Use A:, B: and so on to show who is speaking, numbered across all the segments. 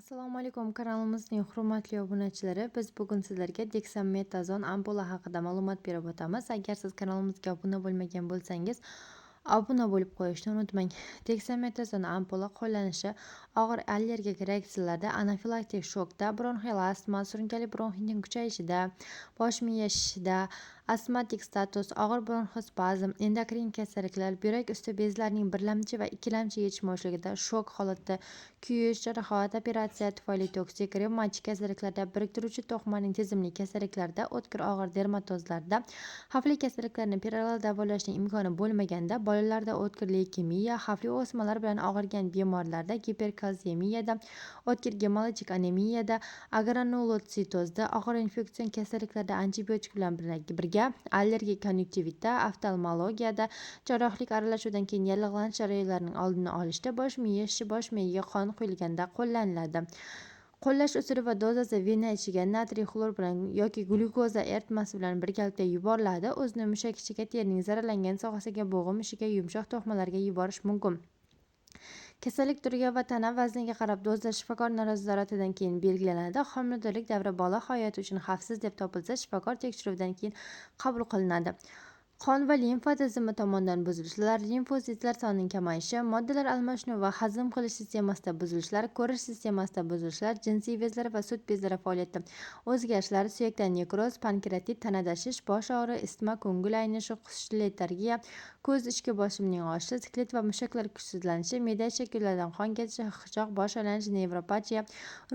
A: Assalomu alaykum, kanalimizning hurmatli obunachilari. Biz bugun sizlarga dexametazon ampola haqida ma'lumot berib o'tamiz. Agar siz kanalimizga obuna bo'lmagan bo'lsangiz, obuna bo'lib qo'yishni unutmang. Dexametazon ampola qo'llanishi og'ir allergik reaksiyalarda, anafilaktik shokda, bronxial astma, surunkali bronxitning kuchayishida, bosh miya shishida, astmatik status, og'ir bronxospazm, endokrin kasalliklar, buyrak usti bezlarining birlamchi va ikkilamchi yetishmovchiligida, shok holatda, kuyish, jarohat, operatsiya tufayli toksik, revmatik kasalliklarda, biriktiruvchi to'qimaning tizimli kasalliklarda, o'tkir og'ir dermatozlarda, xavfli kasalliklarni parallel davolashning imkoni bo'lmaganda, bolalarda o'tkir leykemiya, xavfli o'smalar bilan og'rigan bemorlarda, giperkalsemiyada, o'tkir gemologik anemiyada, agranulotsitozda, og'ir infeksion kasalliklarda antibiotik bilan birga allergik konjunktivitda, oftalmologiyada, jarrohlik aralashuvidan keyin yallig'lanish jarayonlarining oldini olishda, bosh miya shishi, bosh miyaga qon quyilganda qo'llaniladi. Qo'llash usuli va dozasi vena ichiga natriy xlor bilan yoki glyukoza eritmasi bilan birgalikda yuboriladi. O'zini mushak ichiga, terining zararlangan sohasiga, bo'g'im ishiga, yumshoq to'qimalarga yuborish mumkin. Kasallik turiga va tana vazniga qarab dozlash shifokor nazoratidan keyin belgilanadi. Homiladorlik davri bola hayoti uchun xavfsiz deb topilsa, shifokor tekshiruvidan keyin qabul qilinadi. Qon va limfa tizimi tomonidan buzilishlar, limfositlar sonining kamayishi, moddalar almashinuvi va hazm qilish sistemasida buzilishlar, ko'rish sistemasida buzilishlar, jinsiy bezlari va sut bezlari faoliyatida o'zgarishlar, suyakdan nekroz, pankreatit, tanada shish, bosh og'rig'i, isitma, ko'ngil aynishi, qusish, letargiya, ko'z ichki bosimning oshishi, sklet va mushaklar kuchsizlanishi, me'da shakllardan qon ketishi, hiqichoq, bosh aylanishi, nevropatiya,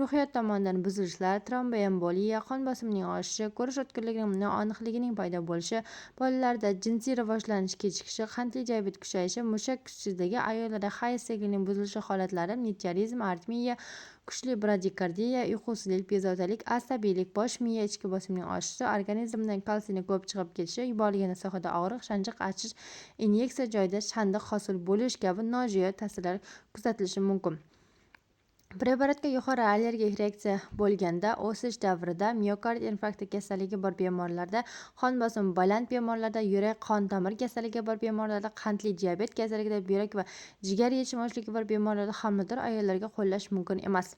A: ruhiyat tomonidan buzilishlar, tromboemboliya, qon bosimining oshishi, ko'rish o'tkirligining noaniqligining paydo bo'lishi, bolalarda jinsiy rivojlanish kechikishi, qandli diabet kuchayishi, mushak kuchsizligi, ayollarda Hayes siklining buzilishi holatlari, meteorizm, aritmiya, kuchli bradikardiya, uyqusizlik, bezovtalik, asabiylik, bosh miya ichki bosimining oshishi, organizmdan kalsiyni ko'p chiqib ketishi, yuborilgan sohada og'riq, shanjiq, achish, inyeksiya joyida shandiq hosil bo'lish kabi nojo'ya ta'sirlar kuzatilishi mumkin. Preparatga yuqori allergik reaksiya bo'lganda, o'sish davrida, miokard infarkti kasalligi bor bemorlarda, qon bosimi baland bemorlarda, yurak qon tomir kasalligi bor bemorlarda, qandli diabet kasalligida, buyrak va jigar yetishmovchiligi bor bemorlarda, homilador ayollarga qo'llash mumkin emas.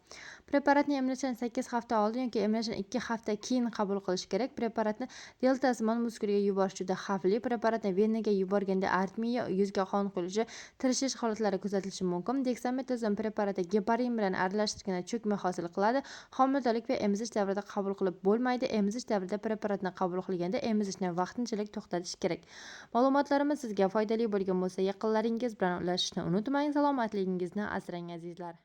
A: Preparatni emlashdan 8 hafta oldin yoki emlashdan 2 hafta keyin qabul qilish kerak. Preparatni deltasimon muskulaga yuborish juda xavfli. Preparatni venaga yuborganda aritmiya, yuzga qon quyilishi, tirishish holatlari kuzatilishi mumkin. Dexametazon preparati geparin bilan aralashtirganda cho'kma hosil qiladi. Homiladorlik va emizish davrida qabul qilib bo'lmaydi. Emizish davrida preparatni qabul qilganda emizishni vaqtinchalik to'xtatish kerak. Ma'lumotlarimiz sizga foydali bo'lgan bo'lsa, yaqinlaringiz bilan ulashishni unutmang. Salomatligingizni asrang azizlar.